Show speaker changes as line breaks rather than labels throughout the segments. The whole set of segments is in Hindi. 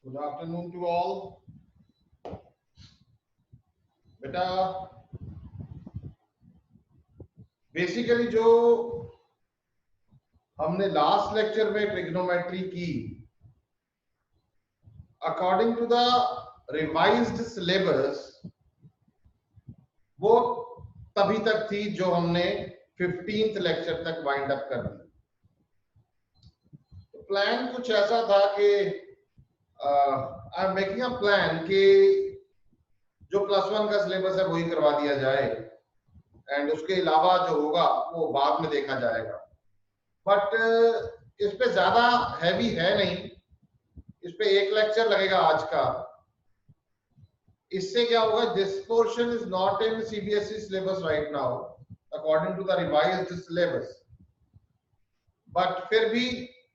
Good afternoon to all. बेटा बेसिकली जो हमने लास्ट लेक्चर में ट्रिग्नोमेट्री की, according to the revised syllabus, वो तभी तक थी जो हमने 15th लेक्चर तक वाइंड अप कर दी। तो प्लान कुछ ऐसा था कि I am making a plan कि जो +1 का सिलेबस है वही करवा दिया जाए एंड उसके अलावा जो होगा वो बाद में देखा जाएगा। बट इस पे ज्यादा हैवी है नहीं, इस पे एक लेक्चर लगेगा आज का। इससे क्या होगा, this portion is not in CBSE syllabus right now according to the revised syllabus, but फिर भी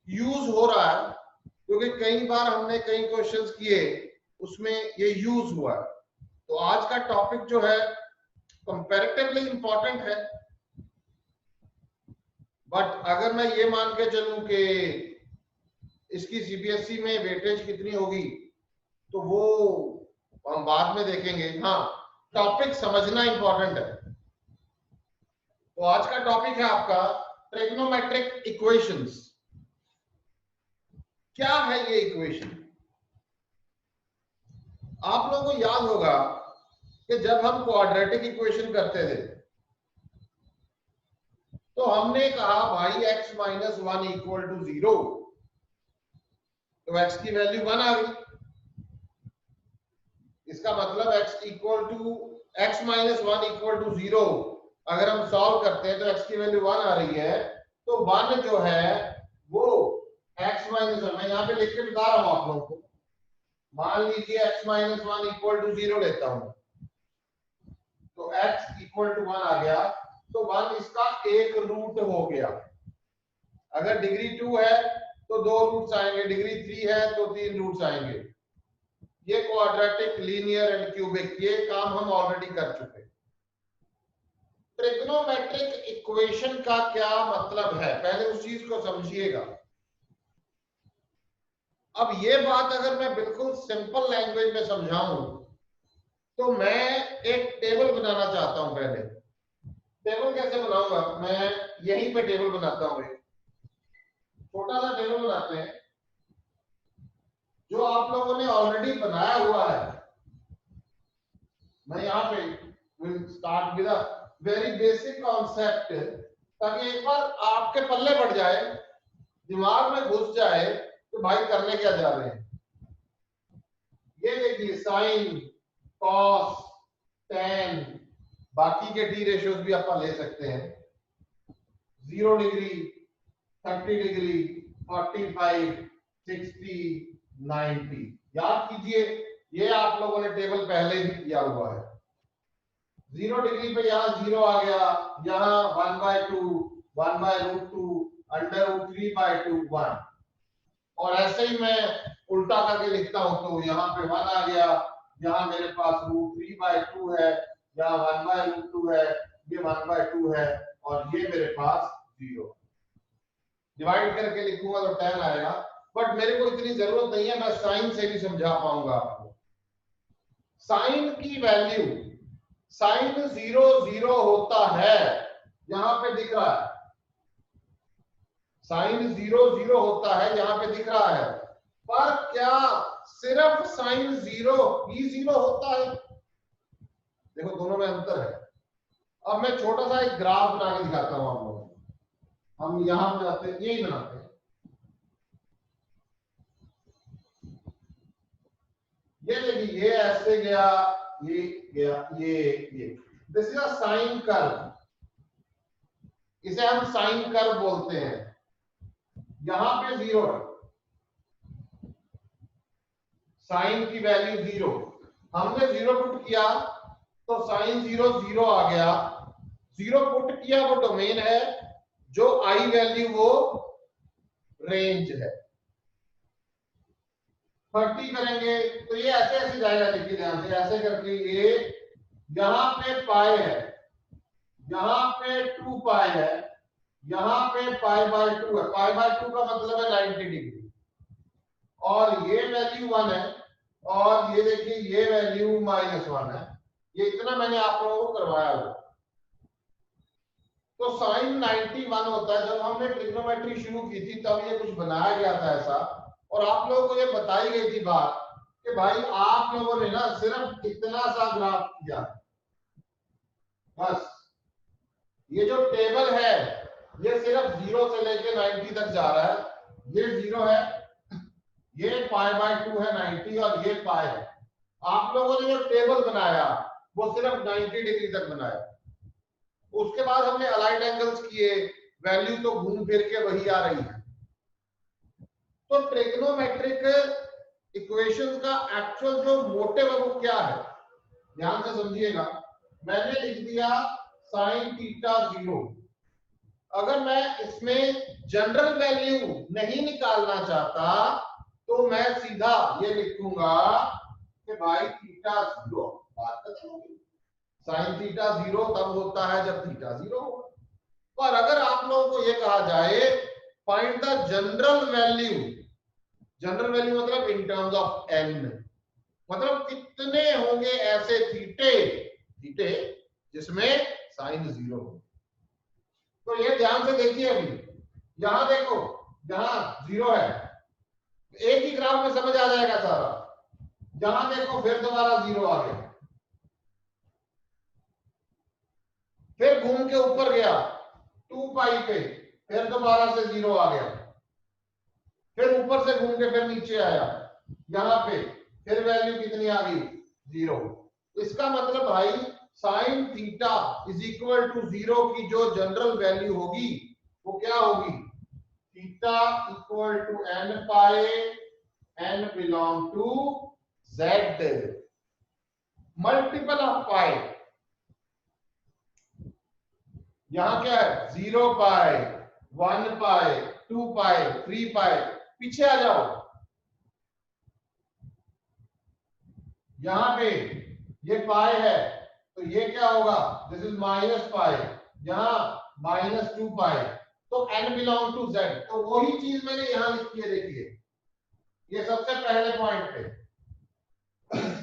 यूज हो रहा है क्योंकि कई बार हमने कई क्वेश्चंस किए उसमें ये यूज हुआ है। तो आज का टॉपिक जो है कंपैरेटिवली इंपॉर्टेंट है, बट अगर मैं ये मान के चलूं कि इसकी सीबीएसई में वेटेज कितनी होगी तो वो हम बाद में देखेंगे। हाँ, टॉपिक समझना इंपॉर्टेंट है। तो आज का टॉपिक है आपका ट्रिग्नोमेट्रिक इक्वेशंस। क्या है ये इक्वेशन? आप लोगों को याद होगा कि जब हम क्वाड्रेटिक इक्वेशन करते थे तो हमने कहा भाई x - 1 = 0, तो x की वैल्यू 1 आ गई। इसका मतलब x - 1 = 0 अगर हम सॉल्व करते हैं तो x की वैल्यू 1 आ रही है, तो 1 जो है वो x - 1, मैं यहाँ पे लिख के बता रहा हूं आप लोगों को। मान लीजिए x - 1 = 0 लेता हूं, तो x = 1 आ गया, तो 1 इसका एक रूट हो गया। अगर डिग्री 2 है तो 2 रूट्स आएंगे, डिग्री 3 है तो 3 रूट्स आएंगे। ये क्वाड्रेटिक, लीनियर एंड क्यूबिक, ये काम हम ऑलरेडी कर चुके। ट्रिग्नोमेट्रिक इक्वेशन का क्या मतलब है, पहले उस चीज को समझिएगा। अब ये बात अगर मैं बिल्कुल सिंपल लैंग्वेज में समझाऊं तो मैं एक टेबल बनाना चाहता हूं। पहले टेबल कैसे बनाऊंगा, मैं यहीं पे टेबल बनाता हूं। एक छोटा सा टेबल बनाते हैं जो आप लोगों ने ऑलरेडी बनाया हुआ है। मैं यहाँ पे will start with a very basic concept, ताकि एक बार आपके पल्ले पड़ जाए, दिमाग में घुस जाए तो भाई करने क्या जा रहे हैं। ये देखिए, साइन, कॉस, टेन, बाकी के डी रेशियोज भी आप ले सकते हैं। 0 डिग्री, 30 डिग्री, 45, 60, 90। याद कीजिए, ये आप लोगों ने टेबल पहले भी किया हुआ है। 0 डिग्री पे यहाँ 0 आ गया, यहाँ 1/2, 1/√2, √3/2, 1। और ऐसे ही मैं उल्टा करके लिखता हूं तो यहाँ पे 1 आ गया, यहाँ मेरे पास √3/2 है, यहाँ 1/√2 है, ये 1/2 है, और ये मेरे पास 0। डिवाइड करके लिखूंगा तो 10 आएगा, बट मेरे को इतनी जरूरत नहीं है, मैं साइन से भी समझा पाऊंगा आपको। साइन की वैल्यू, साइन 0 0 होता है, यहां पे दिख रहा है। साइन 0 0 होता है, यहां पे दिख रहा है। पर क्या सिर्फ साइन 0 ही 0 होता है? देखो, दोनों में अंतर है। अब मैं छोटा सा एक ग्राफ बना के दिखाता हूं आप लोगों को। हम यहां बनाते हैं, यही बनाते हैं। ये देखिए, ये ऐसे गया, ये गया, ये this is a sine curve. इसे हम साइन कर्व बोलते हैं। यहां पे 0 है, साइन की वैल्यू 0, हमने 0 पुट किया तो साइन 0 0 आ गया। 0 पुट किया वो डोमेन है, जो आई वैल्यू वो रेंज है। 30 करेंगे तो ये ऐसे ऐसे जाएगा, देखिए ध्यान से, ऐसे करके ये यहां पे पाई है, यहां पे 2 पाई है, यहां पे पाई/2 है। पाई/2 का मतलब है 90 डिग्री। और ये वैल्यू 1 है, और ये देखिए ये वैल्यू -1 है। ये इतना मैंने आप लोगों को करवाया हुआ। तो साइन 91 होता है। जब हमने ट्रिग्नोमेट्री शुरू की थी तब ये कुछ बनाया गया था ऐसा, और आप लोगों को ये बताई गई थी बात कि भाई आप लोगों ने ना सिर्फ इतना सा ग्राफ किया, बस ये जो टेबल है ये सिर्फ 0 से लेके 90 तक जा रहा है। ये 0 है, ये π/2 है 90, और ये π है। आप लोगों ने जो टेबल बनाया वो सिर्फ 90 डिग्री तक बनाया। उसके बाद हमने अलाइंड एंगल्स किए, वैल्यू तो घूम फिर के वही आ रही है। तो ट्रिग्नोमेट्रिक इक्वेशंस का एक्चुअल जो मोटिव है वो क्या है, ध्यान से समझिएगा। मैंने लिख दिया sin θ 0। अगर मैं इसमें जनरल वैल्यू नहीं निकालना चाहता तो मैं सीधा ये लिखूंगा कि भाई θ 0, बात खत्म होगी। sin θ 0 तब होता है जब θ 0 होगा। पर अगर आप लोगों को ये कहा जाए find the general value, general value मतलब इन टर्म्स ऑफ n, मतलब कितने होंगे ऐसे थीटे थीटे जिसमें साइन 0 हो। तो ये ध्यान से देखिए, अभी यहां देखो, यहां 0 है, एक ही ग्राफ में समझ आ जाएगा सारा। यहां देखो फिर दोबारा 0 आ गया, फिर घूम के ऊपर गया 2π पे, फिर दोबारा से 0 आ गया, फिर ऊपर से घूम के फिर नीचे आया यहां पे, फिर वैल्यू कितनी आ गई 0। इसका मतलब भाई sine theta is equal to 0 की जो जनरल वैल्यू होगी वो क्या होगी, theta equal to n pi, n belong to z multiple of pi. यहां क्या है 0 पाई, 1 पाई, 2 पाई, 3 पाई। पीछे आ जाओ, यहां पे ये पाई है तो ये क्या होगा, दिस इज -पाई, यहां -2 पाई, तो n बिलोंग टू z। तो वही चीज मैंने यहां लिखी है, देखिए ये सबसे पहले पॉइंट पे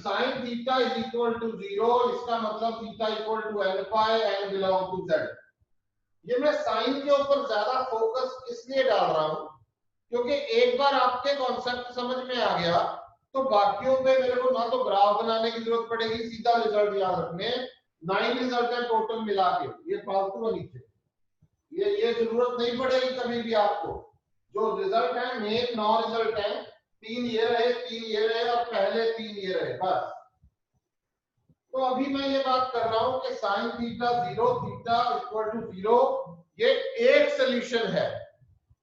sin theta is equal to 0, इसका मतलब theta equal to n pi, n belong to z। ये मैं साइन के ऊपर ज्यादा फोकस इसलिए डाल रहा हूं क्योंकि एक बार आपके कॉन्सेप्ट समझ में आ गया तो बाकियों पे मेरे को ना तो ग्राफ बनाने की जरूरत पड़ेगी, सीधा रिजल्ट याद रखने। 9 रिजल्ट है टोटल मिला के, ये फालतू है नीचे, ये जरूरत नहीं पड़ेगी कभी भी आपको। जो रिजल्ट है मेन 9 रिजल्ट है, 3 ये रहे, 3 ये रहे और पहले 3 ये रहे, बस। तो अभी मैं ये बात कर रहा हूं कि sine theta 0, theta equal to 0, ये एक सोल्यूशन है।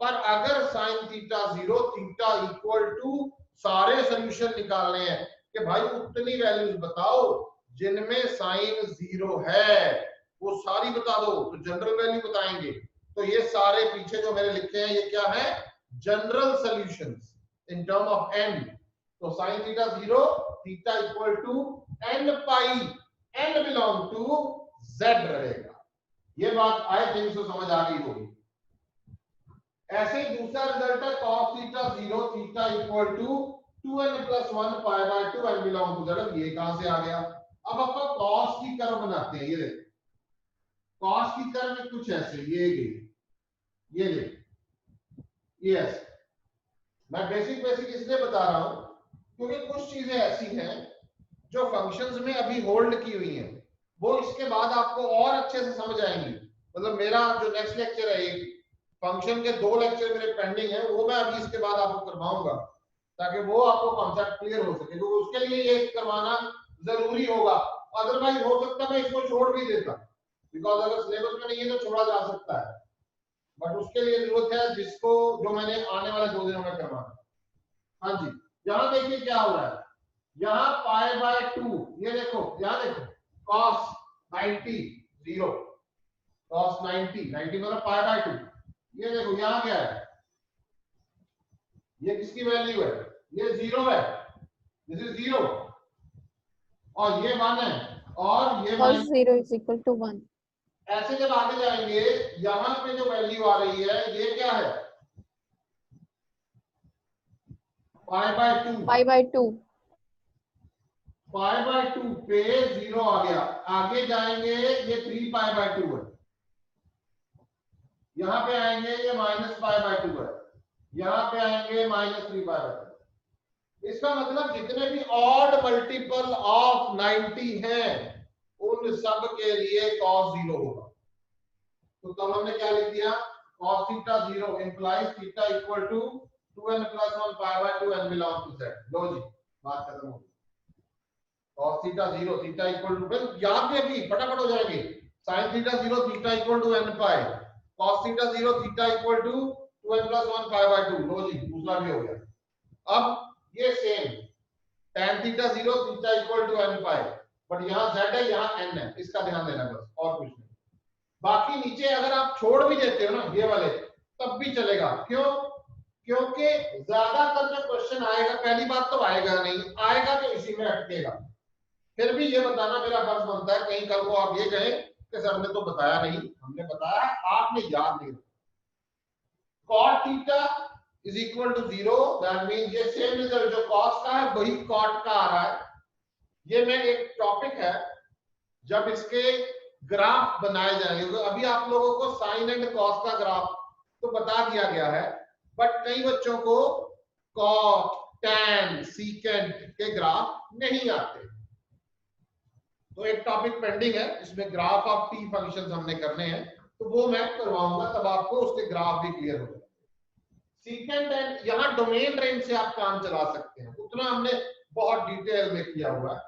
पर अगर sine theta 0, theta equal to सारे सोल्यूशन निकालने हैं कि भाई उतनी वैल्यूज बताओ जिनमें साइन 0 है, वो सारी बता दो, तो जनरल वैल्यू बताएंगे। तो ये सारे पीछे जो मैंने लिखे हैं ये क्या है, general solutions in term of n। तो sine theta 0, theta equal to n pi, n belong to z रहेगा। ये बात आई थिंक सो समझ आ गई होगी। ऐसे ही दूसरा रिजल्ट है cos theta 0, theta equal to 2n + 1 π/2, n belong to z। ये कहां से आ गया, अब अपन cos की कर्व बनाते हैं। ये देखो cos की कर्व में कुछ ऐसे, ये यस, मैं बेसिक इसलिए बता रहा हूं क्योंकि कुछ चीजें ऐसी हैं जो फंक्शंस में अभी होल्ड की हुई हैं, वो इसके बाद आपको और अच्छे से समझ आएंगी। मतलब मेरा जो नेक्स्ट लेक्चर है, फंक्शन के 2 लेक्चर मेरे पेंडिंग है, वो मैं अभी इसके बाद आपको करवाऊंगा ताकि वो आपको कॉन्सेप्ट क्लियर हो सके, क्योंकि उसके लिए ये करवाना जरूरी होगा। अदरवाइज हो सकता है मैं इसको छोड़ भी देता, बिकॉज अगर सिलेबस में नहीं है तो छोड़ा जा सकता है, बट उसके लिए जरूरत है जिसको जो मैंने आने वाले 2 दिनों में करवाना। हाँ जी, यहां देखिए क्या हो रहा है, यहाँ π/2, ये देखो यहाँ देखो cos 90 0, cos 90 मतलब π/2। ये देखो यहाँ क्या है, ये किसकी वैल्यू है, ये 0 है, दिस इज 0, और ये 1 है, और ये
0 is equal to 1।
ऐसे जब आगे जाएंगे यहाँ पे जो वैल्यू आ रही है ये क्या है, π/2
π/2
π/2 पे 0 आ गया, आगे जाएंगे ये 3π/2 है, यहां पे आएंगे ये -π/2 है, यहां पे आएंगे -3π/2। इसका मतलब जितने भी ऑड मल्टीपल ऑफ 90 हैं उन सब के लिए cos 0 होगा। तो तब हमने क्या लिख दिया, cos theta 0 implies theta equal to 2n + 1 π/2 n belongs to z। लो जी, बात खत्म हो गई। cos theta 0 theta equal to, याद भी अभी फटाफट हो जाएंगे, sin theta 0 theta equal to n pi, cos theta 0 theta equal to 2n + 1 π/2। लो जी, दूसरा भी हो गया। अब ये same tan theta 0 theta equal to n pi, but यहाँ z है यहाँ n है, इसका ध्यान देना बस, और कुछ नहीं। बाकी नीचे अगर आप छोड़ भी देते हो ना ये वाले तब भी चलेगा, क्यों? क्योंकि ज्यादातर जो क्वेश्चन आएगा, पहली बात तो आएगा नहीं, आएगा तो इसी में अटकेगा। फिर भी ये बताना मेरा फर्ज बनता है, कहीं कल को आप ये कहें कि सर ने तो बताया नहीं, हमने बताया आपने याद नहीं रखा। cot theta is equal to 0, that means ये सेम रिजल्ट जो cos का है वही cot का आ रहा है। ये मैं एक टॉपिक है जब इसके ग्राफ बनाए जाएंगे, तो अभी आप लोगों को साइन एंड कॉस का ग्राफ तो बता दिया गया है, बट कई बच्चों को कॉट, टैन, सीकेंट के ग्राफ नहीं आते। तो एक टॉपिक पेंडिंग है, इसमें ग्राफ ऑफ टी फंक्शंस हमने करने हैं, तो वो मैं करवाऊंगा, तब आपको उसके ग्राफ भी क्लियर हो जाएंगे। सीकेंट एंड यहाँ डोमेन रेंज से आप काम चला सकते हैं, उतना हमने बहुत डिटेल में किया हुआ है।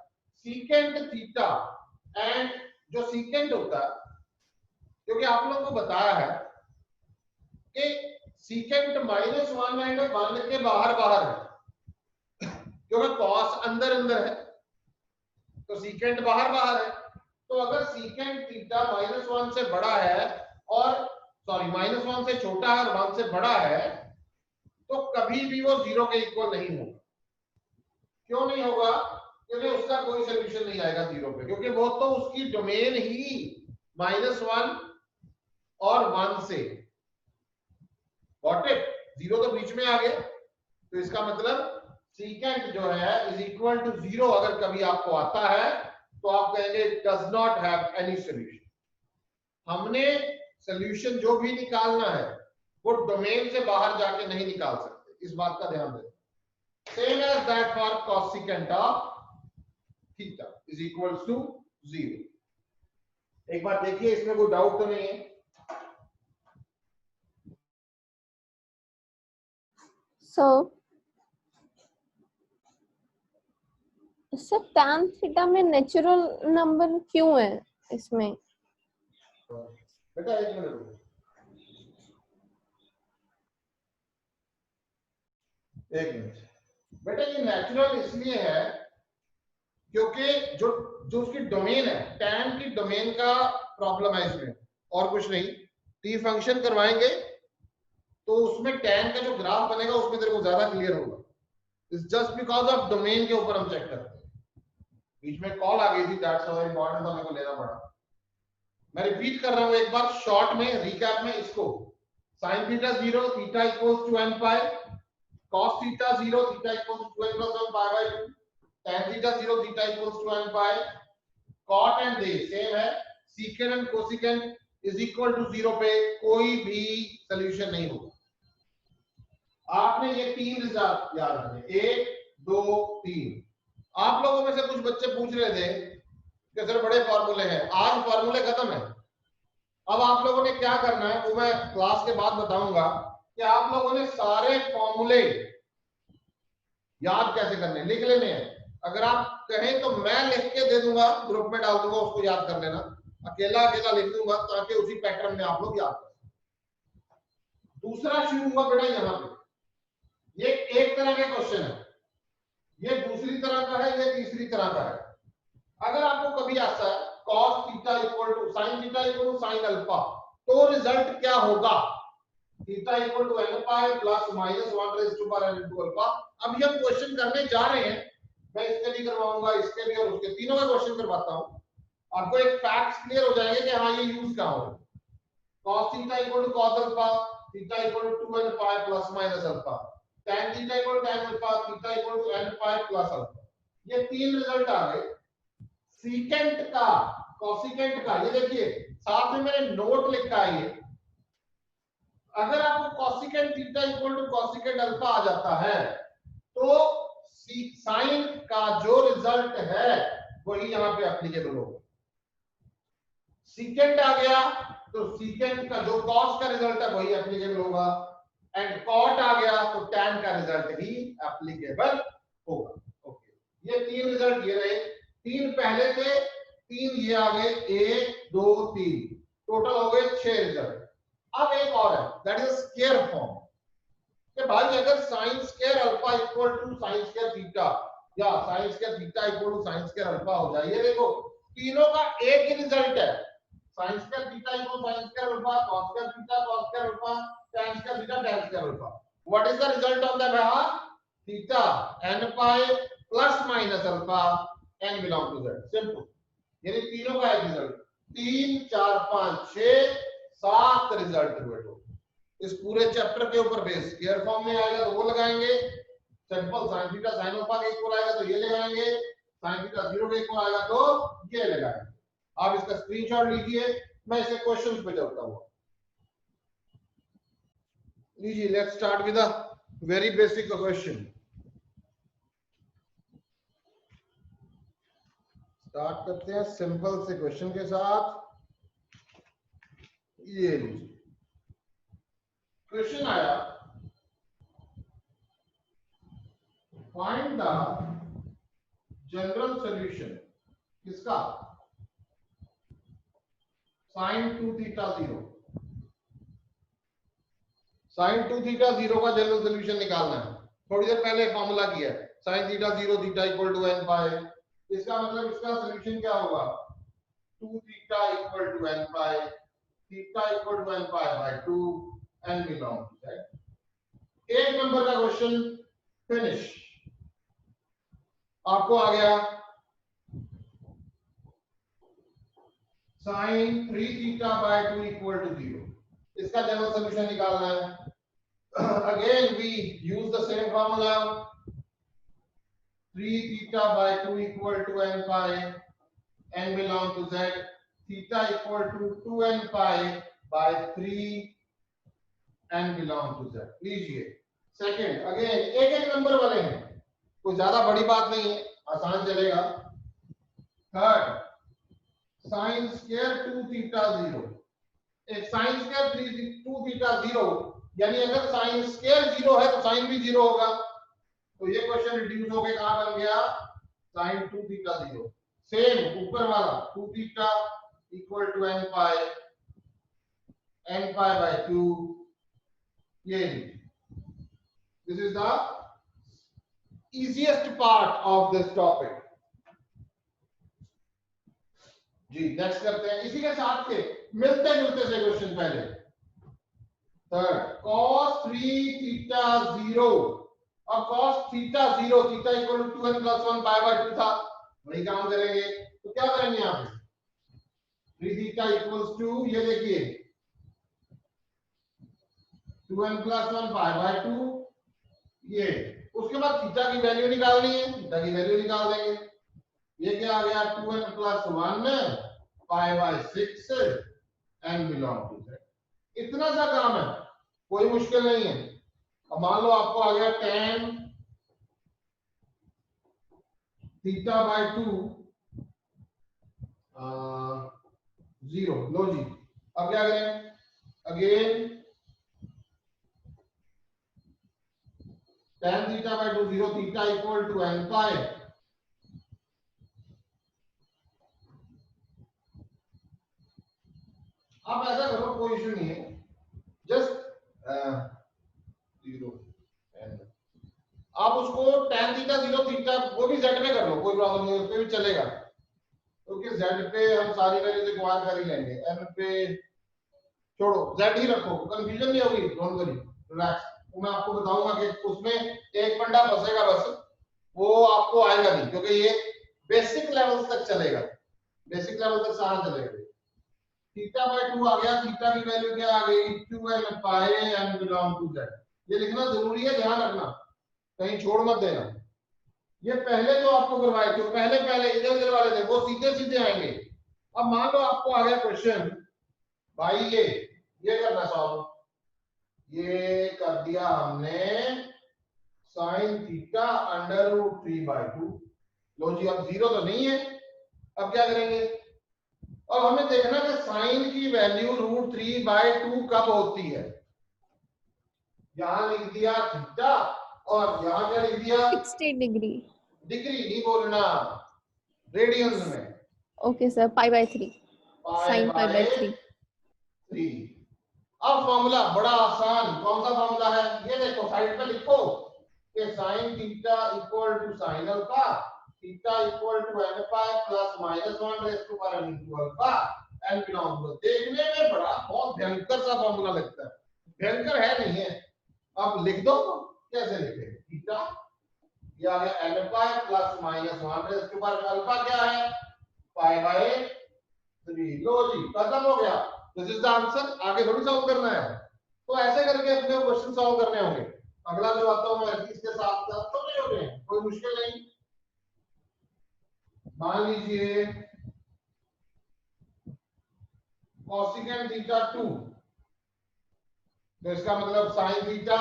सीकेंट थीटा एंड जो सीकेंट होता है, क्योंकि आप लोगों को बताया है कि सीकेंट -1 एंड 1 के बाहर है, क्योंकि कॉस अंदर अंदर है तो सीकेंट बाहर है। तो अगर सीकेंट थीटा -1 से बड़ा है और -1 से छोटा है और 1 से बड़ा है, तो कभी भी वो 0 के इक्वल नहीं होगा। क्यों नहीं होगा? क्योंकि उसका कोई सोल्यूशन नहीं आएगा 0 पे, क्योंकि वो तो उसकी डोमेन ही -1 और 1 से, गॉट इट? 0 तो बीच में आ गया, तो इसका मतलब सीकेंट जो है इज इक्वल टू 0 अगर कभी आपको आता है तो आप कहेंगे does not have any solution. हमने सोल्यूशन जो भी निकालना है वो डोमेन से बाहर जाके नहीं निकाल सकते, इस बात का ध्यान दें। Same as that for cosecant of theta is equal to 0। एक बार देखिए, इसमें कोई डाउट तो नहीं है?
सर tan थीटा में नेचुरल नंबर क्यों है इसमें?
बेटा एक मिनट रुको, एक मिनट बेटा, ये नेचुरल इसलिए है क्योंकि जो उसकी डोमेन है, टैन की डोमेन का प्रॉब्लम है इसमें, और कुछ नहीं। टी फंक्शन करवाएंगे तो उसमें टैन का जो ग्राफ बनेगा उसमें तेरे को ज्यादा क्लियर होगा। It's just because of domain के ऊपर हम चेक करते हैं। बीच में कॉल आ गई थी, दैट्स हाउ इंपॉर्टेंट था, मेरे को लेना पड़ा। मैं रिपीट कर रहा हूं एक बार शॉर्ट में, रिकैप में इसको। sin theta 0 theta equals to n pi, cos theta 0 theta equals to 2n + 1 π/2, tan theta 0 theta equals to n pi, cot and the same है, secant and cosecant is equal to 0 पे कोई भी सॉल्यूशन नहीं होगा। आपने ये 3 रिजल्ट याद रखने, 1 2 3। आप लोगों में से कुछ बच्चे पूछ रहे थे कि सर बड़े फार्मूले हैं, आज फार्मूले खत्म है। अब आप लोगों ने क्या करना है वो मैं क्लास के बाद बताऊंगा कि आप लोगों ने सारे फॉर्मूले याद कैसे करने, लिख लेने हैं। अगर आप कहें तो मैं लिख के दे दूंगा, ग्रुप में डाल दूंगा, उसको याद कर लेना। अकेला अकेला लिख दूंगा ताकि उसी पैटर्न में आप लोग याद करें। दूसरा शुरू हुआ बेटा यहाँ पे, ये एक तरह के क्वेश्चन है, ये दूसरी तरह का है, ये तीसरी तरह का है। अगर आपको कभी आता है cos theta equal to sin theta equal to sin alpha, तो रिजल्ट क्या होगा? Theta equal to n pi plus -1 raise to power n into alpha. अभी हम क्वेश्चन करने जा रहे हैं, मैं इसके भी करवाऊंगा, इसके भी और उसके, तीनों का क्वेश्चन करवाता हूं। आपको एक फैक्ट्स क्लियर हो जाएंगे कि हाँ ये यूज कहां हो। cos theta equal to cos alpha, theta equal to 2n pi plus minus alpha. tan theta equal to tan alpha, theta equal to n pi plus alpha. ये तीन रिजल्ट आ गए। सीकेंट का, कोसिकेंट का, ये देखिए साथ में मैंने नोट लिखा है ये। अगर आपको cosecant theta equal to cosecant alpha आ जाता है तो साइन का जो रिजल्ट है वही यहां पे एप्लीकेबल होगा। सीकेंट आ गया तो सीकेंट का जो कॉस का रिजल्ट है वही एप्लीकेबल होगा, एंड कॉट आ गया तो टैन का रिजल्ट भी एप्लीकेबल होगा। ओके, ये तीन रिजल्ट ये रहे, तीन पहले थे, तीन ये आ गए, 1 2 3, टोटल हो गए 6 रिजल्ट। अब एक और है, दैट इज स्क्वायर फॉर्म कि भाई अगर sin square alpha equal to sin square theta या sin square theta equal to sin square alpha हो जाए, ये देखो तीनों का एक ही रिजल्ट है, sin square theta equal to sin square alpha, cos square theta cos square alpha, tan square theta tan square alpha. What is the result of that बेटा? Theta n pi plus minus alpha n belong to z, simple. यानी तीनों का एक रिजल्ट, 3 4 5 6 7 रिजल्ट हुए तो इस पूरे चैप्टर के ऊपर बेस स्क्वायर फॉर्म में आएगा तो वो लगाएंगे, simple sin theta sin alpha के इक्वल आएगा तो ये लगाएंगे, sin थीटा 0 के इक्वल आएगा तो ये लगाएंगे। आप इसका स्क्रीनशॉट लीजिए, मैं इसे क्वेश्चंस पे चलता हूं। लीजिए, let's start with a very basic question. Start करते हैं सिंपल से क्वेश्चन के साथ। ये लीजिए क्वेश्चन आया, फाइंड द जनरल सॉल्यूशन किसका? sin 2 theta 0। sin 2 थीटा 0 का जनरल सॉल्यूशन निकालना है। थोड़ी देर पहले फॉर्मूला किया है, sin theta 0 theta equal to n pi. इसका मतलब इसका सॉल्यूशन क्या होगा? 2 theta equal to n pi, theta equal to n pi by 2, n belong to z। एक नंबर का क्वेश्चन फिनिश। आपको आ गया sin 3 theta by 2 equal to 0। इसका जनरल सॉल्यूशन निकालना है। Again we use the same formula, 3 theta by 2 equal to n pi, n belong to z, theta equal to 2n pi by 3, n belong to z। लीजिए सेकंड, अगेन एक एक नंबर वाले हैं, कोई ज्यादा बड़ी बात नहीं है, आसान चलेगा। थर्ड, sin स्क्वायर 2 थीटा 0, एक sin स्क्वायर 2 थीटा 0, यानी अगर sin स्क्वायर 0 है तो sin भी 0 होगा, तो ये क्वेश्चन रिड्यूस हो गया, कहां बन गया? sin 2 theta 0। सेम ऊपर वाला 2 theta equal to n pi by 2, ये this is the easiest part of this topic। जी नेक्स्ट करते हैं, इसी के साथ के मिलते जुलते से क्वेश्चन पहले। थर्ड, cos 3 थीटा 0, अब cos theta 0, theta equal to 2n plus 1 pi by 2 था, वही काम करेंगे। तो क्या करेंगे यहाँ पे? 3 थीटा इक्वल्स टू, ये देखिए 2n प्लस 1 पाई बाय 2, ये उसके बाद थीटा की वैल्यू निकालनी है, थीटा की वैल्यू निकाल देंगे। ये क्या आ गया? 2n plus 1 pi by 6, n belong to z। इतना सा काम है, कोई मुश्किल नहीं है। अब मान लो आपको आ गया tan थीटा बाय 2 0। लो जी, अब क्या करें? Again tan theta by 2 0, theta equal to n pi, आप ऐसा करो, कोई इशू नहीं है, जस्ट 0 n, आप उसको tan थीटा 0 थीटा वो भी z में कर लो, कोई प्रॉब्लम नहीं, उस पे भी चलेगा, क्योंकि z पे हम सारी वैल्यूज एक्वायर कर ही लेंगे, n पे छोड़ो, z ही रखो, कंफ्यूजन नहीं होगी, डोंट वरी, रिलैक्स। तो मैं आपको बताऊंगा कि उसमें एक फंडा फंसेगा बस, वो आपको आएगा नहीं, क्योंकि ये बेसिक लेवल तक चलेगा, बेसिक लेवल तक सारा चलेगा। थीटा बाय 2 आ गया, थीटा की वैल्यू क्या आ गई? 2n pi n belong to z। ये लिखना जरूरी है, ध्यान रखना। कहीं छोड़ मत देना। ये पहले जो आपको करवाए थे, पहले पहले इधर इधर वाले थे, वो सीधे सीधे आएंगे। अब मान लो आपको आ गया क्वेश्चन, भाई ये करना सॉल्व, ये कर दिया हमने साइन थीटा अंडर रूट 3/2। लो जी, अब जीरो तो नहीं है, अब क्या करेंगे? अब हमें देखना कि साइन की वैल्यू रूट 3/2 कब होती है। यहां लिख दिया थीटा और यहां क्या लिख दिया?
60 डिग्री।
डिग्री नहीं बोलना, रेडियंस में।
Okay sir, π/3, sin π/3।
3। अब फॉर्मूला बड़ा आसान, कौन सा फॉर्मूला है? ये देखो साइड पे लिखो कि sine theta equal to sine alpha, theta equal to n pi plus minus 1 raise to power into alpha n belong to. देखने में बड़ा बहुत भयंकर सा फॉर्मूला लगता है, भयंकर है नहीं है। अब लिख दो, कैसे लिखेंगे? थीटा ये आ गया n pi plus minus 1 raise to power alpha क्या है? π/3। लो जी, खत्म हो गया। This is the answer. आगे थोड़ी सॉल्व करना है, तो ऐसे करके अपने क्वेश्चन सॉल्व करने होंगे। अगला जो आता हूं मैं इसके साथ साथ छोटे छोटे हैं, कोई मुश्किल नहीं। मान लीजिए कोसेकेंट थीटा 2, तो इसका मतलब साइन थीटा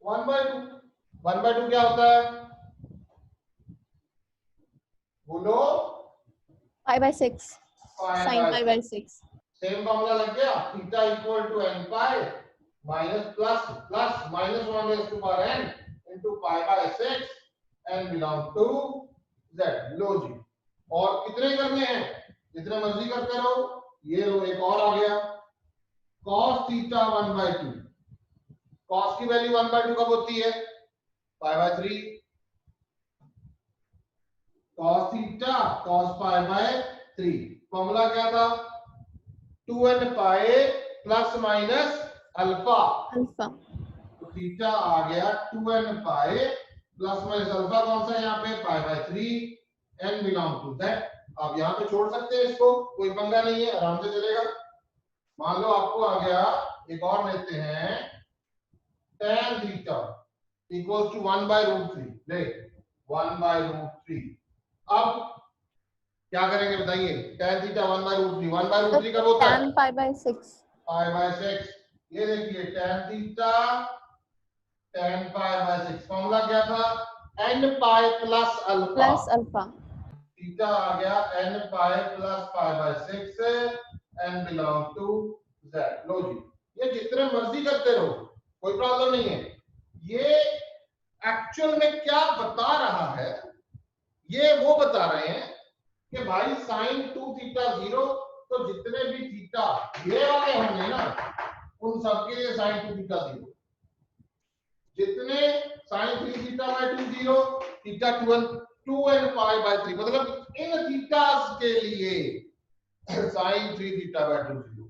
1/2। 1/2 क्या होता है बोलो?
π/6, sin π/6।
सेम फॉर्मूला लग गया, theta equal to n pi minus plus plus minus 1 raise to power n into π/6 n belong to z। लो जी, और कितने करने हैं? जितने मर्जी करते रहो। ये लो, एक और आ गया cos थीटा 1/2। cos की वैल्यू 1/2 कब होती है? π/3। cos theta cos π/3। फॉर्मूला क्या था? 2n pi plus minus alpha.
Alpha.
तो थीटा आ गया 2n pi plus minus alpha, कौन सा यहाँ पे? π/3 n बिलोंग टू दैट। आप यहाँ पे छोड़ सकते हैं इसको, कोई पंगा नहीं है, आराम से चलेगा। मान लो आपको आ गया, एक और लेते हैं, tan थीटा इक्वल्स टू 1/√3। ले 1/√3। अब क्या करेंगे बताइए? tan थीटा 1/√3, 1/√3 कब होता है?
tan π/6।
π/6। ये देखिए tan थीटा tan π/6, फॉर्मूला क्या था? n pi plus alpha. Theta आ गया n pi plus π/6 n belong to z। लो जी, ये जितने मर्जी करते रहो, कोई प्रॉब्लम नहीं है। ये एक्चुअल में क्या बता रहा है? ये वो बता रहे हैं कि भाई साइन 2 थीटा 0, तो जितने भी थीटा ये वाले होंगे ना, उन सबके लिए साइन 2 थीटा 0। जितने साइन 3 थीटा/2 0, थीटा 2n π/3, मतलब इन थीटास के लिए साइन 3 थीटा/2 0।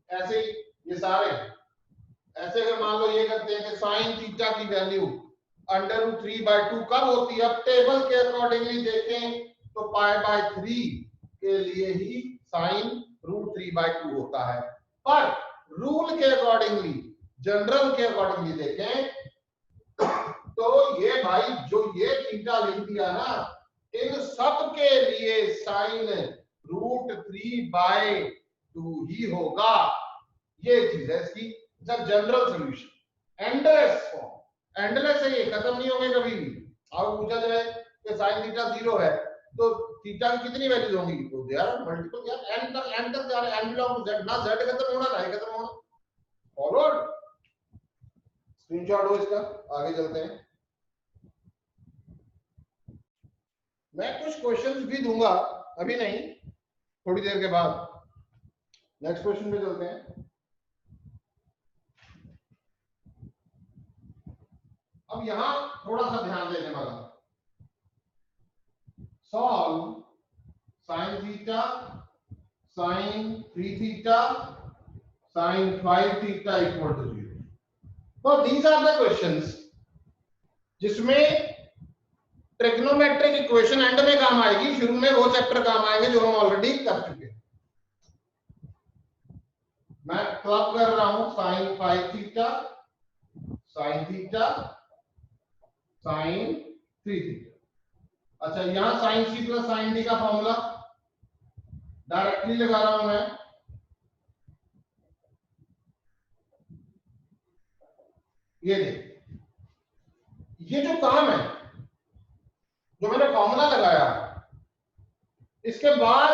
ऐसे ही ये सारे, ऐसे अगर मान लो ये करते हैं कि साइन थीटा की वैल्यू √3/2 कब होती है? अब टेबल के अकॉर्डिंगली देखें तो π/3 के लिए ही साइन √3/2 होता है। पर रूल के अकॉर्डिंगली, जनरल के अकॉर्डिंगली देखें तो ये भाई जो ये थीटा लिख दिया ना, इन सब के लिए साइन √3/2 ही होगा। ये चीज है इसकी general solution. Endless form, endless है, ये खत्म नहीं होंगे कभी भी। अब पूछा जाए कि साइन थीटा 0 है तो थीटा की कितनी वैल्यूज होंगी? तो दे आर मल्टीपल यार, n तक जा रहा है, n बिलोंग टू z। ना z खत्म होना ना खत्म होना। फॉरवर्ड स्क्रीनशॉट हो इसका, आगे चलते हैं। मैं कुछ क्वेश्चंस भी दूंगा, अभी नहीं, थोड़ी देर के बाद। नेक्स्ट क्वेश्चन पे चलते हैं। अब यहां थोड़ा सा ध्यान देने वाला, solve sine theta, sine 3 theta, sine 5 theta equal to 0। तो दीज आर द क्वेश्चंस जिसमें ट्रिग्नोमेट्रिक इक्वेशन एंड में काम आएगी, शुरू में वो चैप्टर काम आएंगे जो हम ऑलरेडी कर चुके हैं। मैं क्लब कर रहा हूं sine 5 theta, sine theta sine 3 theta. अच्छा यहां sine C plus sine D का फॉर्मूला डायरेक्टली लगा रहा हूं मैं। ये देख, ये जो काम है, जो मैंने फॉर्मूला लगाया, इसके बाद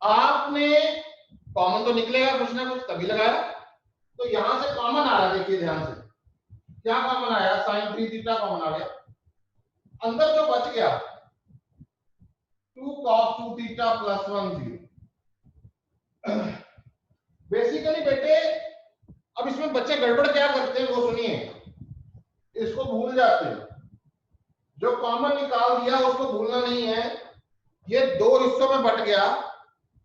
आपने कॉमन तो निकलेगा कुछ ना कुछ, तभी लगाया। तो यहां से कॉमन आ रहा है, देखिए ध्यान से, क्या कॉमन आया, साइन 3 थीटा कॉमन आ गया। अंदर जो बच गया 2 cos 2 थीटा प्लस 1 0। बेसिकली बेटे अब इसमें बच्चे गड़बड़ क्या करते हैं वो सुनिए, इसको भूल जाते हैं। जो कॉमन निकाल दिया उसको भूलना नहीं है। ये दो हिस्सों में बट गया,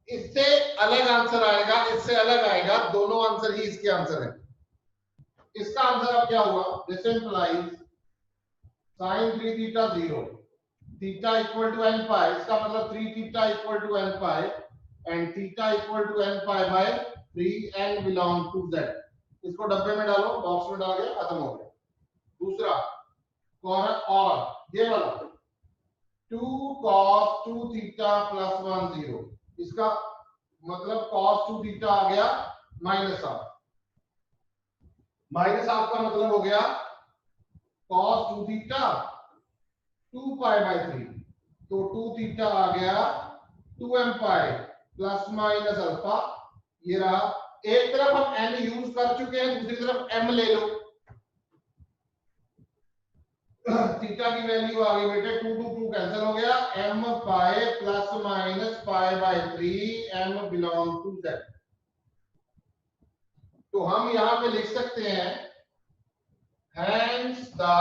इससे अलग आंसर आएगा, इससे अलग आएगा, दोनों आंसर ही इसके आंसर है। इसका आंसर अब क्या हुआ, this implies sin 3 theta 0 theta equal to n pi, इसका मतलब 3 theta equal to n pi and theta equal to n pi by 3 n belong to z। इसको डब्बे में डालो, बॉक्स में डाल के खत्म हो गया। दूसरा और ये वाला 2 cos 2 थीटा प्लस 1 0, इसका मतलब cos 2 थीटा आ गया माइनस हाफ। माइनस हाफ का मतलब हो गया cos 2 थीटा 2 पाई बाय 3, तो 2 थीटा आ गया 2m पाई प्लस माइनस अल्फा। ये रहा, एक तरफ हम n यूज कर चुके हैं, दूसरी तरफ m ले लो। थीटा की वैल्यू आ गई बेटे 2 2 2 कैंसिल हो गया, m pi plus minus pi by 3 m belong to z। तो हम यहां पे लिख सकते हैं hence the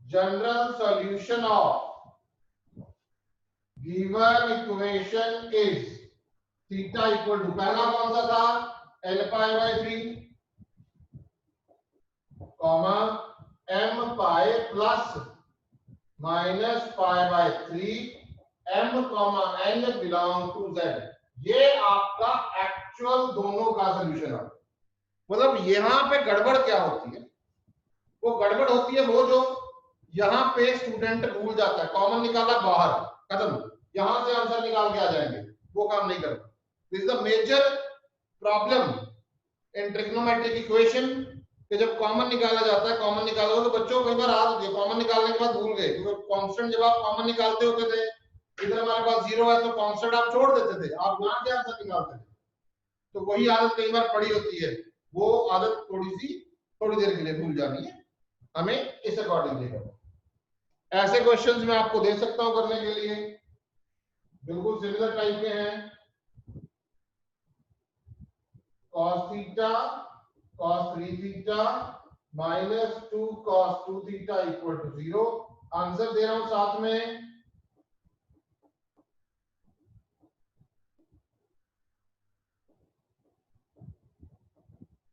general solution of given equation is theta equal to, पहला कौन सा था, n pi by 3 comma m pi plus minus pi by 3 m comma n belong to z। ये आपका एक्चुअल दोनों का सॉल्यूशन है। मतलब यहां पे गड़बड़ क्या होती है, वो गड़बड़ होती है वो जो यहां पे स्टूडेंट भूल जाता है, कॉमन निकाला बाहर खत्म, यहां से आंसर निकाल के आ जाएंगे, वो काम नहीं करता। This is the major problem in trigonometric equation कि जब कॉमन निकाला जाता है, कॉमन निकालो तो बच्चों को कई बार आदत है कॉमन निकालने के बाद भूल गए, क्योंकि कांस्टेंट जब आप कॉमन निकालते होते थे, इधर हमारे पास 0 है तो कांस्टेंट आप छोड़ देते थे, आप यहां क्या आंसर निकालते थे। तो वही आदत कई बार पड़ी होती है, वो आदत थोड़ी देर के लिए भूल जानी है, हमें इस अकॉर्डिंगली करना। ऐसे क्वेश्चंस मैं आपको दे सकता हूं करने के लिए, बिल्कुल सिमिलर टाइप के हैं। cos theta cos 3 theta minus 2 cos 2 theta equal to 0। Answer दे रहा हूं साथ में,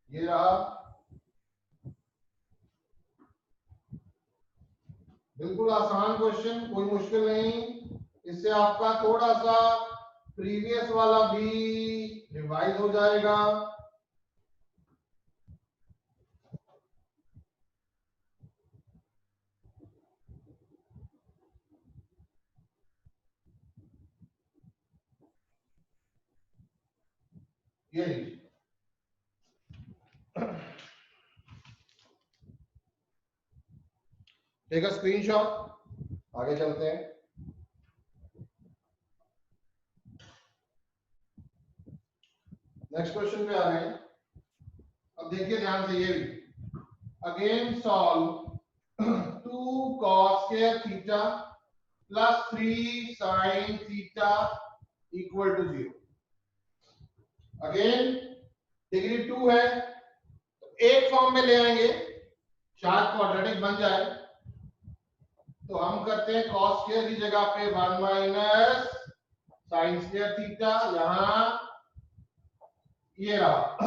ये रहा, बिल्कुल आसान क्वेश्चन, कोई मुश्किल नहीं। इससे आपका थोड़ा सा प्रीवियस वाला भी रिवाइज हो जाएगा। ये टेक अ स्क्रीनशॉट, आगे चलते हैं। नेक्स्ट क्वेश्चन पे आ रहे हैं। अब देखिए ध्यान से, ये भी again solve 2 cos square theta plus 3 sin theta equal to 0। Again degree 2 है तो एक फॉर्म में ले आएंगे, शायद क्वाड्रेटिक बन जाए। तो हम करते हैं cos स्क्वायर की जगह पे 1 माइनस sin स्क्वायर थीटा, यहां ये रहा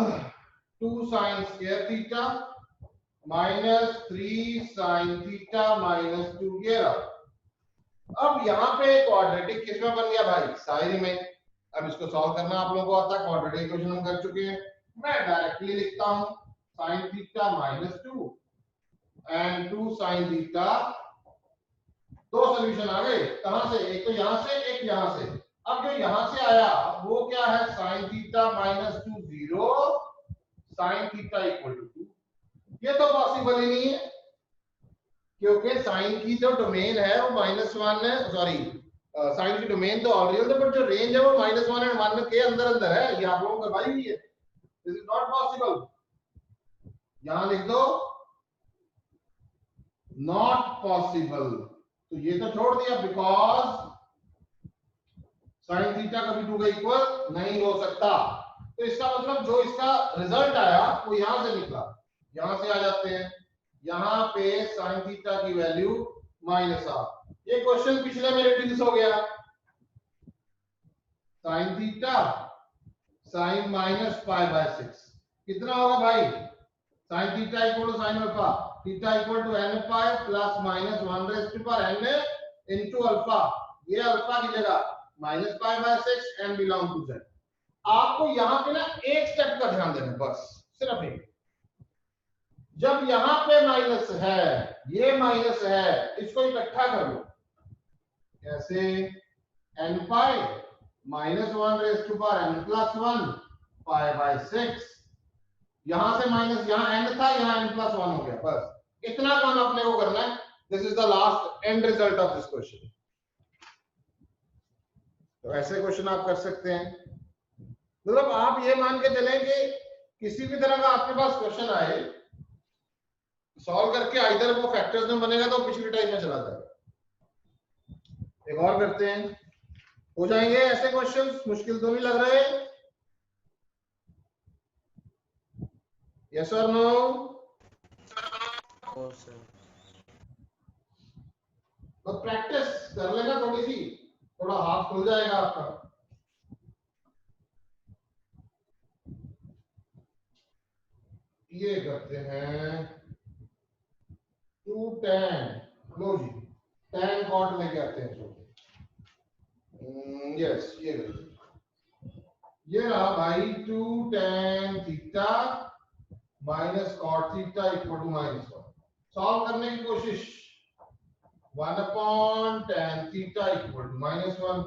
2 sin square theta minus 3 sin theta minus 2, ये रहा। अब यहाँ पे क्वाड्रेटिक किसमें बन गया भाई, साइन में। अब इसको सॉल्व करना आप लोगों को आता है, क्वाड्रेटिक इक्वेशन हम कर चुके हैं, मैं डायरेक्टली लिखता हूं sin theta -2 and 2 sin theta। दो सॉल्यूशन आ गए, कहां से? एक तो यहां से, एक यहां से। अब जो यहां से आया वो क्या है? sin theta -2 0, sin theta = 2। ये तो पॉसिबल ही नहीं है, क्योंकि साइन की जो डोमेन है वो -1 है, सॉरी साइन की डोमेन तो ऑलरेडी है, बट जो रेंज है वो -1 एंड 1 के अंदर अंदर है। ये आप लोगों को करवाई हुई है। This is not possible. यहां लिख दो नॉट पॉसिबल। तो ये तो छोड़ दिया, बिकॉज साइन थीटा कभी 2 के इक्वल नहीं हो सकता। तो इसका मतलब जो इसका रिजल्ट आया वो यहां से निकला। यहां से आ जाते हैं, यहां पे साइन थीटा की वैल्यू -8। ये क्वेश्चन पिछले में रिड्यूस हो गया। साइन थीटा साइन -π/6 कितना होगा भाई? Sine theta equal to sine alpha, theta equal to n pi plus -1 raise to power n into alpha. ये अल्फा की जगह -π/6 n बिलोंग टू z। आपको यहां पे ना एक स्टेप का ध्यान देना, बस सिर्फ एक। जब यहां पे माइनस है, ये माइनस है, इसको इकट्ठा कर लो। कैसे? n pi -1 raise to power n plus 1 π/6। यहां से माइनस, यहां n था, यहां n प्लस 1 हो गया। बस इतना काम अपने को करना है। This is the last and result of this question. तो ऐसे क्वेश्चन आप कर सकते हैं। मतलब आप ये मान के चलें कि किसी भी तरह का आपके पास क्वेश्चन आए, सॉल्व करके आइदर वो फैक्टर्स में बनेगा तो पिछली टाइप में चला जाएगा। एक और करते हैं, हो जाएंगे ऐसे क्वेश्चंस? मुश्किल तो नहीं लग रहे? यस और नो? तो प्रैक्टिस कर लेना थोड़ी सी, थोड़ा हाथ खुल जाएगा आपका। ये करते हैं 2 tan, लो जी tan cot लेके आते हैं। यस, ये करते हैं। ये रहा भाई 2 tan theta minus cot theta equal to -1। Solve करने की कोशिश। 1 upon tan theta equal to -1।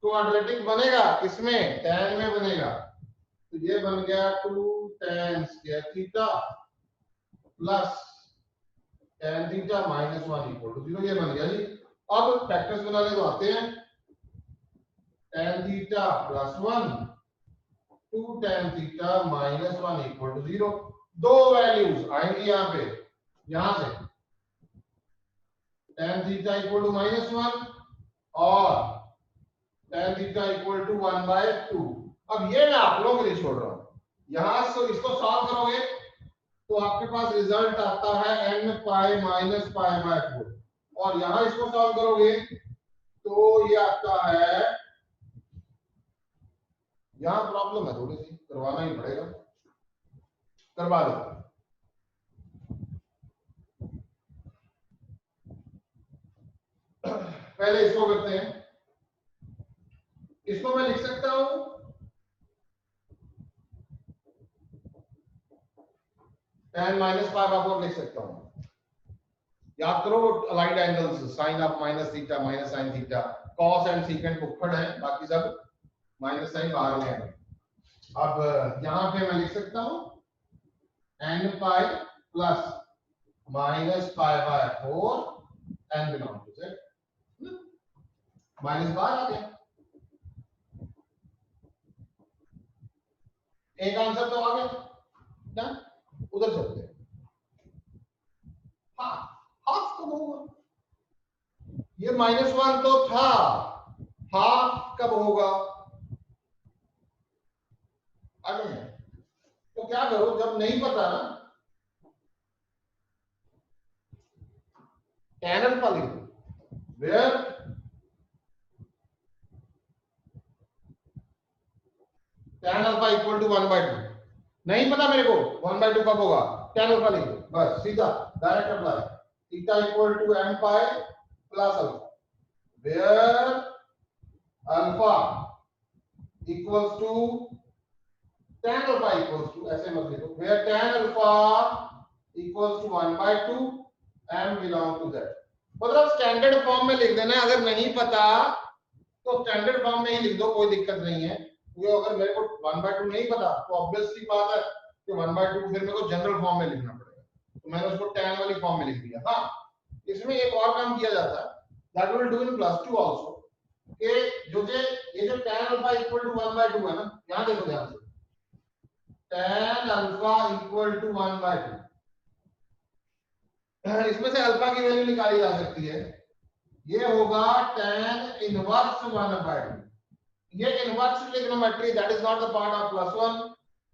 Quadratic बनेगा किसमें? tan में बनेगा। तो ये बन गया 2 tan square theta plus tan theta -1 equal to 0। ये बन गया जी। अब फैक्टर्स बनाने तो आते हैं। tan theta plus 1, 2 tan theta -1 equal to 0। दो वैल्यूज आएंगी यहां पे, यहां से tan थीटा इक्वल टू -1 और tan थीटा इक्वल टू 1/2। अब ये मैं आप लोगों के लिए छोड़ रहा हूं। यहां से इसको सॉल्व करोगे तो आपके पास रिजल्ट आता है n पाई माइनस π/4। और यहां इसको सॉल्व करोगे तो ये आता है, यहां प्रॉब्लम है थोड़ी सी, करवाना ही पड़ेगा, करवा दो। पहले इसको करते हैं। इसको मैं लिख सकता हूं tan -π/4 लिख सकता हूं। याद करो allied angles, sine of minus theta minus sine theta, cos and secant बुक्कड़ है, बाकी सब माइनस साइन बाहर में है। अब यहां पे मैं लिख सकता हूं n pi plus -π/4 n belong to z। Minus बाहर आ गया, एक आंसर तो आ गया ना। उधर चलते हैं। हाँ, हाफ कब होगा? ये -1 तो था, हाफ कब होगा? अरे तो क्या करो, जब नहीं पता ना tan अल्फा लिख दो, where tan alpha equal to 1/2। नहीं पता मेरे को 1/2 कब होगा, tan अल्फा लिख दो, बस सीधा direct apply. Theta equal to n pi plus alpha, where alpha equals to tan alpha equals to, ऐसे मत लिखो, where tan alpha equals to 1/2 m belong to z। मतलब स्टैंडर्ड फॉर्म में लिख देना, अगर नहीं पता तो स्टैंडर्ड फॉर्म में ही लिख दो, कोई दिक्कत नहीं है। क्योंकि अगर मेरे को 1/2 नहीं पता तो ऑब्वियसली बात है कि 1/2 फिर मेरे को जनरल फॉर्म में लिखना पड़ेगा, तो मैंने उसको tan वाली फॉर्म में लिख दिया। हाँ, इसमें एक और काम किया जाता है, that will do in +2 also, कि जो ये जो tan अल्फा इक्वल टू 1/2 है ना, यहां देखो ध्यान से, tan अल्फा इक्वल टू 1/2, इसमें से अल्फा की वैल्यू निकाली जा सकती है, ये होगा tan इनवर्स 1/2। ये inverse trigonometry that is not the part of +1,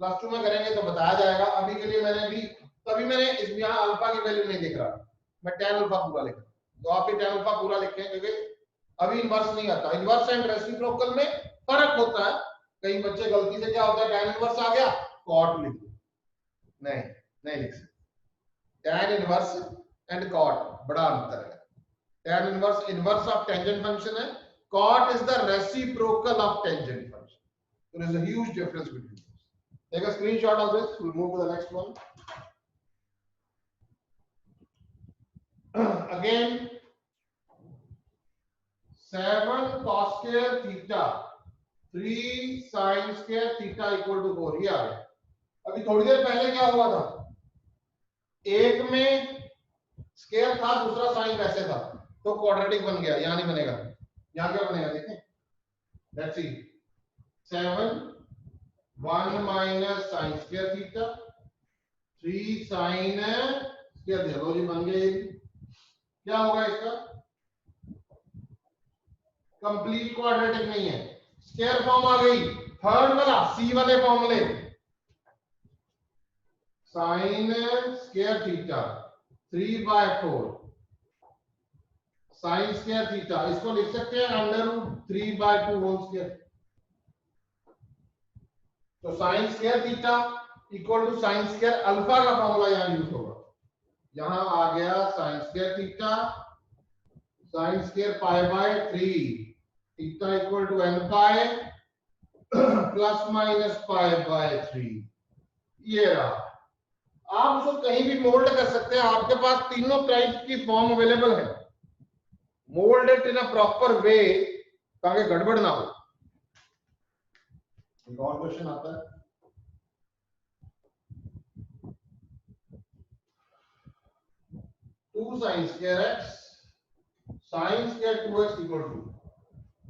+2 में करेंगे तो बताया जाएगा। अभी के लिए मैंने भी, तभी मैंने इस यहां अल्फा की वैल्यू नहीं दिख रहा, मैं tan अल्फा पूरा लिख रहा हूं, तो आप भी tan अल्फा पूरा लिखें, क्योंकि अभी इनवर्स नहीं आता। इनवर्स एंड रेसिप्रोकल में फर्क होता है, कई बच्चे गलती से क्या होता है, tan इनवर्स आ गया cot लिख दो, नहीं नहीं लिख सकते। tan इनवर्स एंड cot बड़ा अंतर है। tan inverse inverse of tangent function है, cot is the reciprocal of tangent function. There is a huge difference between those. Take a screenshot of this. We'll move to the next one. Again, 7 cos square theta 3 sin square theta equal to 4, ये आ गया। अभी थोड़ी देर पहले क्या हुआ था, एक में स्क्वायर था, दूसरा साइन वैसे था, तो क्वाड्रेटिक बन गया, यहां नहीं बनेगा। यहां क्या बनेगा देखें, let's see, 7 1 minus sine square theta 3 sine square theta, लो जी बन गया। क्या होगा इसका, कंप्लीट क्वाड्रेटिक नहीं है, स्क्वायर फॉर्म आ गई, थर्ड वाला सी वाले फॉर्मूले, sine square theta 3/4 sine square theta, इसको लिख सकते हैं √3/2 होल स्क्वायर। तो sine square theta equal to sine square alpha का फॉर्मूला यहां यूज होगा, यहां आ गया sine square theta sine square π/3 theta equal to n pi plus minus π/3, ये रहा। आप उसको कहीं भी मोल्ड कर सकते हैं, आपके पास तीनों टाइप की फॉर्म अवेलेबल है, mould it in a proper way ताकि गड़बड़ ना हो। एक और क्वेश्चन आता है, two sine square x sine square 2x equal to,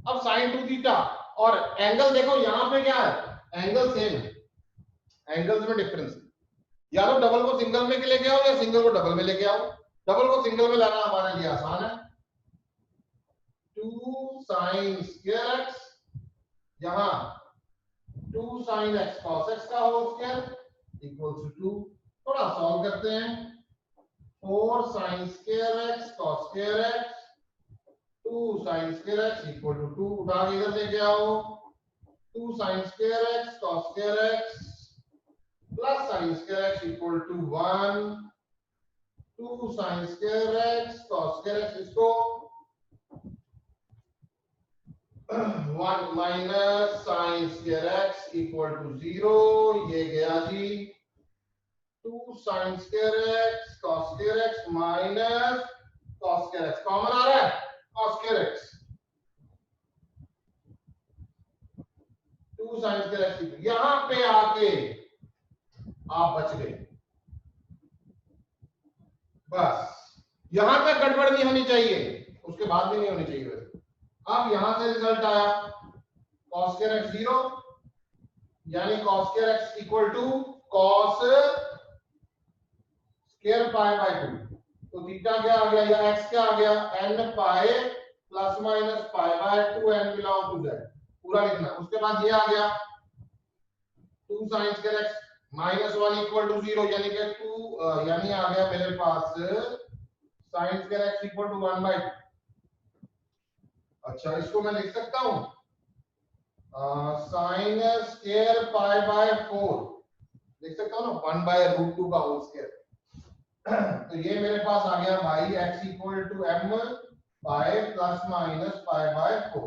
अब साइन 2 थीटा और एंगल देखो, यहां पे क्या है, एंगल सेम है, एंगल्स में डिफरेंस है, या तो डबल को सिंगल में लेके आओ या सिंगल को डबल में लेके आओ। डबल को सिंगल में लाना हमारे लिए आसान है, 2 साइन स्क्वायर एक्स, यहां 2 साइन एक्स cos x का होल स्क्वायर इक्वल्स टू 2, थोड़ा सॉल्व करते हैं, 4 sine square x cos square x 2 sine square x equal to 2, उठा के इधर लेके आओ, 2 sine square x cos square x plus sine square x equal to 1, 2 sine square x cos square x, इसको 1 minus sine square x equal to 0, ये गया जी, 2 sine square x cos square x minus cos square x, common आ रहा है cos square x, 2 sine square x, यहां पे आके आप बच गए, बस यहां तक गड़बड़ नहीं होनी चाहिए, उसके बाद भी नहीं होनी चाहिए वैसे। अब यहां से रिजल्ट आया cos स्क्वायर एक्स 0, यानी cos square x equal to cos square π/2, तो थीटा क्या आ गया या x क्या आ गया, n pi plus minus π/2 n belong to z, पूरा लिखना। उसके बाद ये आ गया 2 sine square x -1 equal to 0, यानी कि 2 यानी आ गया मेरे पास sine square x equal to 1/2। अच्छा, इसको मैं लिख सकता हूं साइन स्क्वायर π/4, लिख सकता हूं ना, 1/√2 का होल स्क्वायर। तो ये मेरे पास आ गया भाई x equal to m pi plus minus π/4,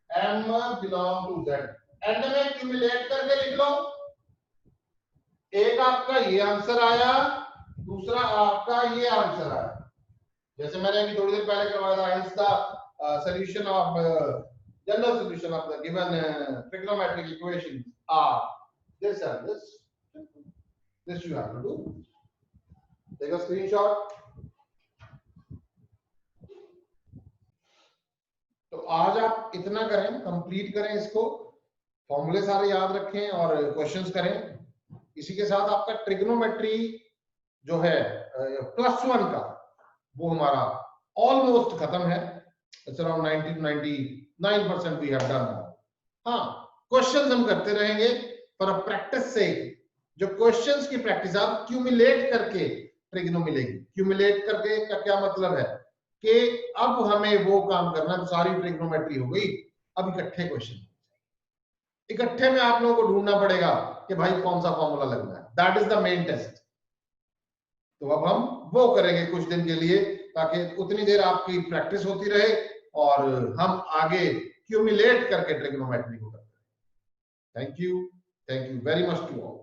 m belong to z, end में क्यूमुलेट करके लिख लो, एक आपका ये आंसर आया, दूसरा आपका ये आंसर आया। जैसे मैंने अभी थोड़ी देर पहले करवाया था, hence the solution of general solution of the given trigonometric equations are this and this. This you have to do. Take a screenshot. तो आज आप इतना करें, कंप्लीट करें इसको, फॉर्मूले सारे याद रखें और क्वेश्चंस करें। इसी के साथ आपका ट्रिग्नोमेट्री जो है +1 का वो हमारा ऑलमोस्ट खत्म है। It's around 90 to 99% we have done. हाँ, क्वेश्चंस हम करते रहेंगे पर प्रैक्टिस से जो क्वेश्चंस की प्रैक्टिस आप क्यूमुलेट करके ट्रिग्नो मिलेगी। क्यूमुलेट करके का क्या मतलब है कि अब हमें वो काम करना, सारी ट्रिग्नोमेट्री हो गई, अब इकट्ठे क्वेश्चन, इकट्ठे में आप लोगों को ढूंढना पड़ेगा कि भाई कौन सा फॉर्मूला लगना है। That is the main test. तो अब हम वो करेंगे कुछ दिन के लिए, ताकि उतनी देर आपकी प्रैक्टिस होती रहे और हम आगे क्यूमुलेट करके ट्रिग्नोमेट्री को करते हैं। Thank you very much to all.